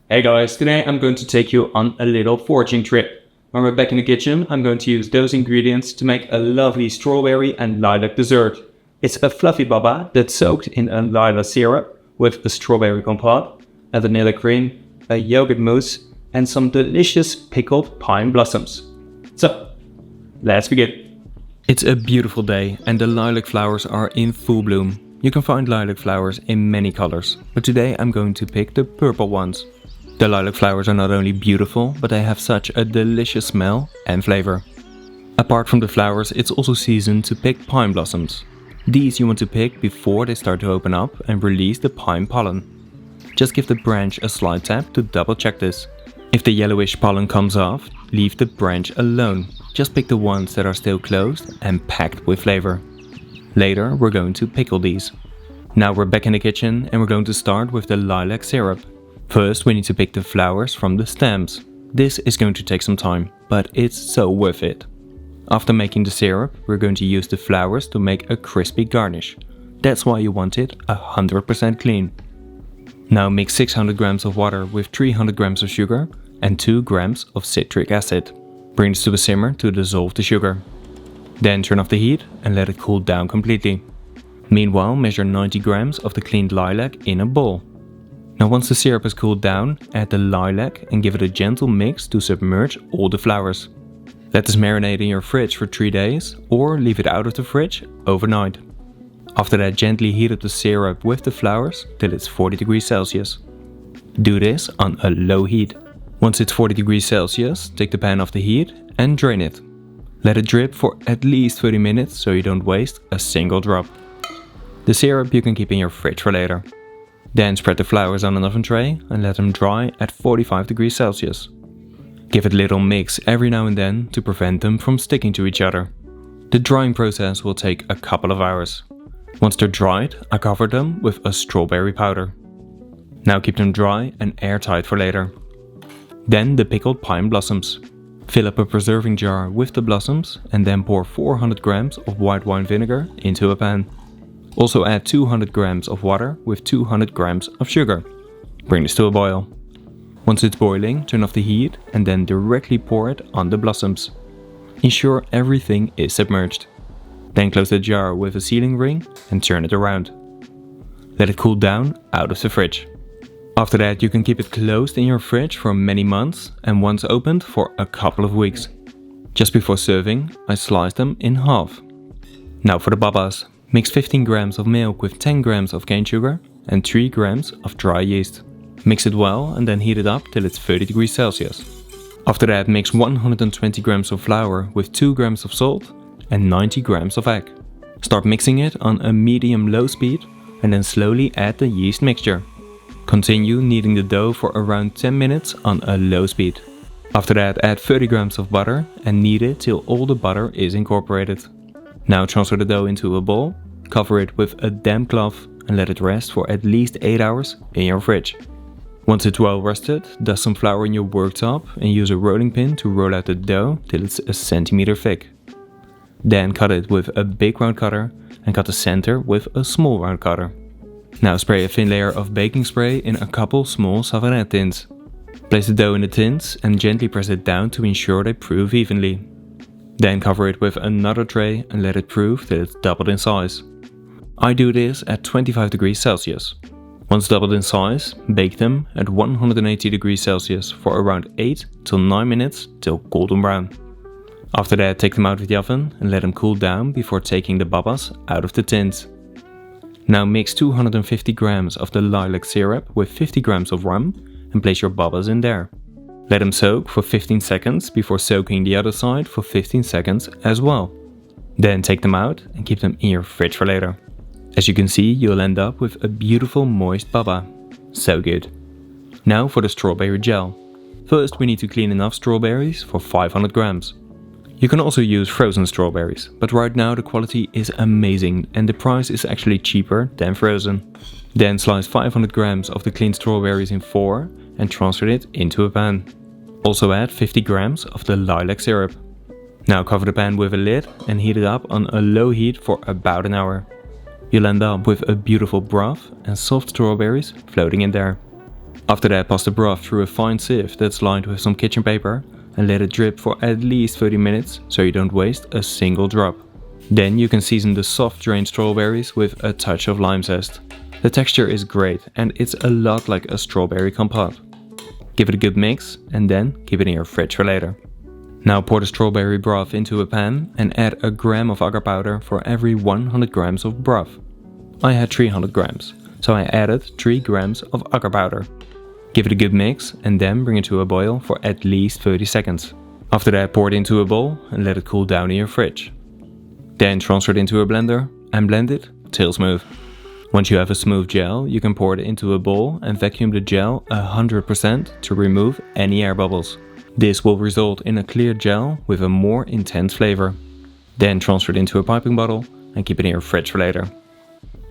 Hey guys, today I'm going to take you on a little foraging trip. When we're back in the kitchen, I'm going to use those ingredients to make a lovely strawberry and lilac dessert. It's a fluffy baba that's soaked in a lilac syrup with a strawberry compote, a vanilla cream, a yogurt mousse, and some delicious pickled pine blossoms. So, let's begin. It's a beautiful day and the lilac flowers are in full bloom. You can find lilac flowers in many colors, but today I'm going to pick the purple ones. The lilac flowers are not only beautiful, but they have such a delicious smell and flavor. Apart from the flowers, it's also season to pick pine blossoms. These you want to pick before they start to open up and release the pine pollen. Just give the branch a slight tap to double check this. If the yellowish pollen comes off, leave the branch alone. Just pick the ones that are still closed and packed with flavor. Later we're going to pickle these. Now we're back in the kitchen and we're going to start with the lilac syrup. First we need to pick the flowers from the stems. This is going to take some time, but it's so worth it. After making the syrup, we're going to use the flowers to make a crispy garnish. That's why you want it 100% clean. Now mix 600 grams of water with 300 grams of sugar and 2 grams of citric acid. Bring this to a simmer to dissolve the sugar. Then turn off the heat and let it cool down completely. Meanwhile, measure 90 grams of the cleaned lilac in a bowl. Now once the syrup has cooled down, add the lilac and give it a gentle mix to submerge all the flowers. Let this marinate in your fridge for 3 days or leave it out of the fridge overnight. After that, gently heat up the syrup with the flowers till it's 40 degrees Celsius. Do this on a low heat. Once it's 40 degrees Celsius, take the pan off the heat and drain it. Let it drip for at least 30 minutes so you don't waste a single drop. The syrup you can keep in your fridge for later. Then spread the flowers on an oven tray and let them dry at 45 degrees Celsius. Give it a little mix every now and then to prevent them from sticking to each other. The drying process will take a couple of hours. Once they're dried, I cover them with a strawberry powder. Now keep them dry and airtight for later. Then the pickled pine blossoms. Fill up a preserving jar with the blossoms and then pour 400 grams of white wine vinegar into a pan. Also add 200 grams of water with 200 grams of sugar. Bring this to a boil. Once it's boiling, turn off the heat and then directly pour it on the blossoms. Ensure everything is submerged. Then close the jar with a sealing ring and turn it around. Let it cool down out of the fridge. After that, you can keep it closed in your fridge for many months and once opened for a couple of weeks. Just before serving, I slice them in half. Now for the babas. Mix 15 grams of milk with 10 grams of cane sugar and 3 grams of dry yeast. Mix it well and then heat it up till it's 30 degrees Celsius. After that, mix 120 grams of flour with 2 grams of salt and 90 grams of egg. Start mixing it on a medium-low speed and then slowly add the yeast mixture. Continue kneading the dough for around 10 minutes on a low speed. After that, add 30 grams of butter and knead it till all the butter is incorporated. Now transfer the dough into a bowl, cover it with a damp cloth and let it rest for at least 8 hours in your fridge. Once it's well rested, dust some flour in your worktop and use a rolling pin to roll out the dough till it's a centimeter thick. Then cut it with a big round cutter and cut the center with a small round cutter. Now spray a thin layer of baking spray in a couple small savonette tins. Place the dough in the tins and gently press it down to ensure they proof evenly. Then cover it with another tray and let it proof till it's doubled in size. I do this at 25 degrees Celsius. Once doubled in size, bake them at 180 degrees Celsius for around 8 till 9 minutes till golden brown. After that, take them out of the oven and let them cool down before taking the babas out of the tins. Now mix 250 grams of the lilac syrup with 50 grams of rum and place your babas in there. Let them soak for 15 seconds before soaking the other side for 15 seconds as well. Then take them out and keep them in your fridge for later. As you can see, you'll end up with a beautiful moist baba. So good. Now for the strawberry gel. First we need to clean enough strawberries for 500 grams. You can also use frozen strawberries, but right now the quality is amazing and the price is actually cheaper than frozen. Then slice 500 grams of the cleaned strawberries in 4 and transfer it into a pan. Also add 50 grams of the lilac syrup. Now cover the pan with a lid and heat it up on a low heat for about an hour. You'll end up with a beautiful broth and soft strawberries floating in there. After that, pass the broth through a fine sieve that's lined with some kitchen paper and let it drip for at least 30 minutes so you don't waste a single drop. Then you can season the soft drained strawberries with a touch of lime zest. The texture is great and it's a lot like a strawberry compote. Give it a good mix and then keep it in your fridge for later. Now pour the strawberry broth into a pan and add a gram of agar powder for every 100 grams of broth. I had 300 grams, so I added 3 grams of agar powder. Give it a good mix and then bring it to a boil for at least 30 seconds. After that, pour it into a bowl and let it cool down in your fridge. Then transfer it into a blender and blend it till smooth. Once you have a smooth gel, you can pour it into a bowl and vacuum the gel 100% to remove any air bubbles. This will result in a clear gel with a more intense flavor. Then transfer it into a piping bottle and keep it in your fridge for later.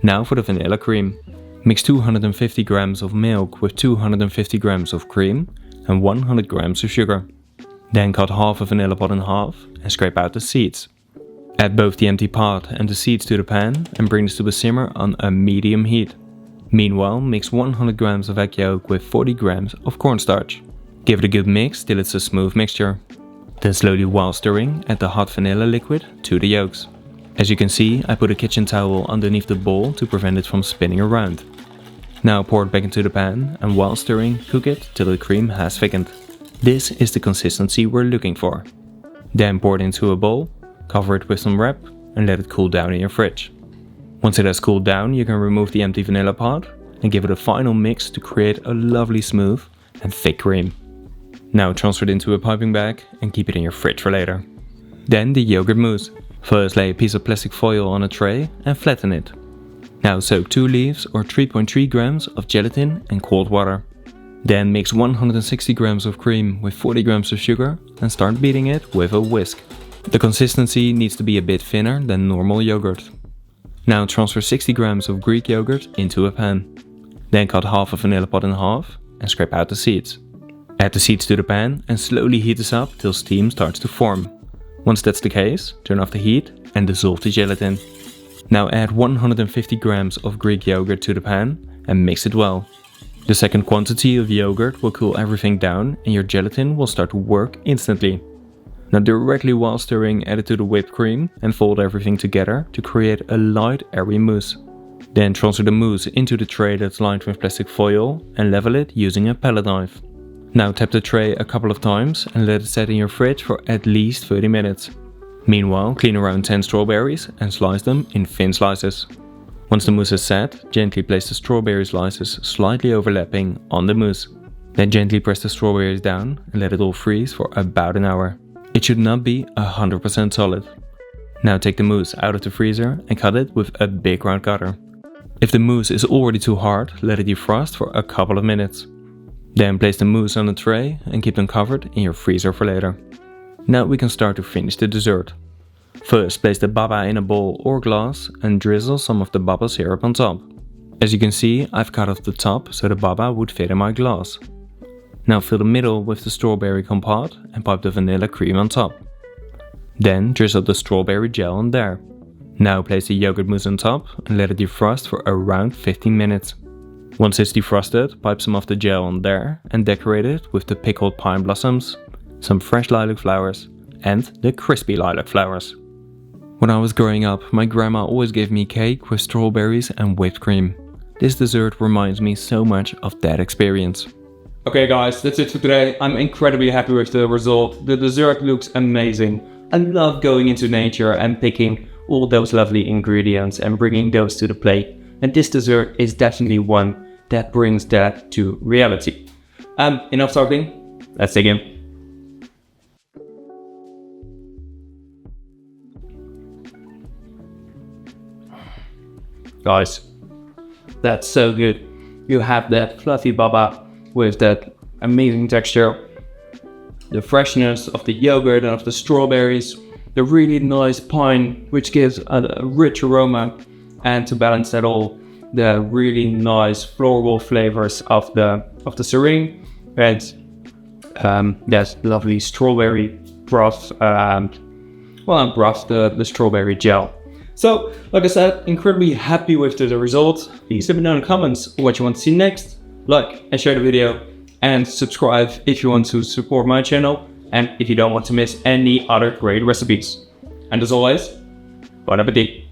Now for the vanilla cream. Mix 250 grams of milk with 250 grams of cream and 100 grams of sugar. Then cut half a vanilla pod in half and scrape out the seeds. Add both the empty pot and the seeds to the pan and bring this to a simmer on a medium heat. Meanwhile, mix 100 grams of egg yolk with 40 grams of cornstarch. Give it a good mix till it's a smooth mixture. Then slowly while stirring, add the hot vanilla liquid to the yolks. As you can see, I put a kitchen towel underneath the bowl to prevent it from spinning around. Now pour it back into the pan and while stirring, cook it till the cream has thickened. This is the consistency we're looking for. Then pour it into a bowl, cover it with some wrap and let it cool down in your fridge. Once it has cooled down, you can remove the empty vanilla pot and give it a final mix to create a lovely smooth and thick cream. Now transfer it into a piping bag and keep it in your fridge for later. Then the yogurt mousse. First lay a piece of plastic foil on a tray and flatten it. Now soak 2 leaves or 3.3 grams of gelatin in cold water. Then mix 160 grams of cream with 40 grams of sugar and start beating it with a whisk. The consistency needs to be a bit thinner than normal yogurt. Now transfer 60 grams of Greek yogurt into a pan. Then cut half a vanilla pod in half and scrape out the seeds. Add the seeds to the pan and slowly heat this up till steam starts to form. Once that's the case, turn off the heat and dissolve the gelatin. Now add 150 grams of Greek yogurt to the pan and mix it well. The second quantity of yogurt will cool everything down and your gelatin will start to work instantly. Now directly while stirring, add it to the whipped cream and fold everything together to create a light airy mousse. Then transfer the mousse into the tray that's lined with plastic foil and level it using a palette knife. Now tap the tray a couple of times and let it set in your fridge for at least 30 minutes. Meanwhile, clean around 10 strawberries and slice them in thin slices. Once the mousse is set, gently place the strawberry slices slightly overlapping on the mousse. Then gently press the strawberries down and let it all freeze for about an hour. It should not be 100% solid. Now take the mousse out of the freezer and cut it with a big round cutter. If the mousse is already too hard, let it defrost for a couple of minutes. Then place the mousse on a tray and keep them covered in your freezer for later. Now we can start to finish the dessert. First, place the baba in a bowl or glass and drizzle some of the baba syrup on top. As you can see, I've cut off the top so the baba would fit in my glass. Now fill the middle with the strawberry compote and pipe the vanilla cream on top. Then drizzle the strawberry gel on there. Now place the yogurt mousse on top and let it defrost for around 15 minutes. Once it's defrosted, pipe some of the gel on there and decorate it with the pickled pine blossoms, some fresh lilac flowers and the crispy lilac flowers. When I was growing up, my grandma always gave me cake with strawberries and whipped cream. This dessert reminds me so much of that experience. Okay guys, that's it for today. I'm incredibly happy with the result. The dessert looks amazing. I love going into nature and picking all those lovely ingredients and bringing those to the plate. And this dessert is definitely one that brings that to reality. Enough talking, let's dig in. Guys, that's so good. You have that fluffy baba with that amazing texture, the freshness of the yogurt and of the strawberries, the really nice pine which gives a rich aroma, and to balance that all, the really nice floral flavors of the serene and that lovely strawberry broth, the strawberry gel. So, like I said, incredibly happy with the result. Please let me know in the comments what you want to see next. like and share the video, and subscribe if you want to support my channel and if you don't want to miss any other great recipes. And as always, bon appetit!